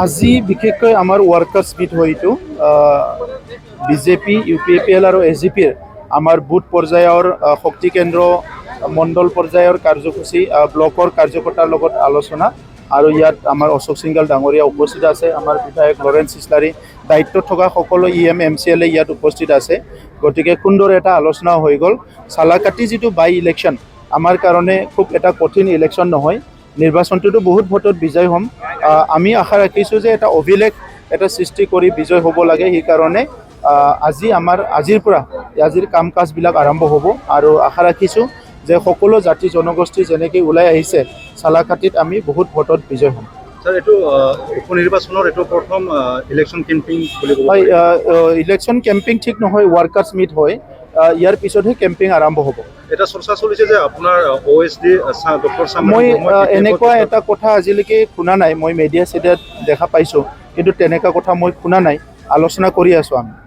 আজি বিশেষকৈ আমাৰ ৱৰ্কাৰ্ছ মিট হয়তো বিজেপি UPAPL আৰু SGPৰ আমাৰ বুথ পৰ্যায়ৰ শক্তি কেন্দ্ৰ মণ্ডল পৰ্যায়ৰ কাৰ্যসূচী ব্লকৰ কাৰ্যকৰ্তাৰ লগত আলোচনা আৰু ইয়াত আমাৰ অশোক সিংগাল ডাঙৰীয়া উপস্থিত আছে আমাৰ বিধায়ক লৰেন্স ইছলাৰী দায়িত্বত থকা সকলো EM MCLA ইয়াত উপস্থিত আছে গতিকে সুন্দৰ এটা আলোচনা হৈ গ'ল সালাকাটি যিটো বাই ইলেকশ্যন আমাৰ কাৰণে খুব এটা কঠিন ইলেকশ্যন নহয় নিৰ্বাচনটোতো বহুত ভোটত বিজয় হ'ম আমি আশা ৰাখিছোঁ যে এটা অভিলেখ এটা সৃষ্টি কৰি বিজয় হ'ব লাগে সেইকাৰণে আজিৰ পৰা আজিৰ কাম কাজবিলাক আৰম্ভ হ'ব আৰু আশা ৰাখিছোঁ যে সকলো জাতি জনগোষ্ঠী যেনেকৈ ওলাই আহিছে সালাকাটিত আমি বহুত ভোটত বিজয় হ'ম স্যার এইটো উপনিৰ্বাচনৰ এইটো প্ৰথম ইলেকশ্যন কেম্পেইন বুলি ক'ব হয় ইলেকশ্যন কেম্পেইন ঠিক নহয় ৱৰ্কাৰ্ছ মিট হয় ইয়াৰ পিছতহে কেম্পেইন আৰম্ভ হ'ব এটা চৰ্চা চলিছে যে আপোনাৰ OSD ডক্টৰ মই এনেকুৱা এটা কথা আজিলৈকে শুনা নাই মই মিডিয়া চিডিয়াত দেখা পাইছোঁ কিন্তু তেনেকুৱা কথা মই শুনা নাই আলোচনা কৰি আছোঁ আমি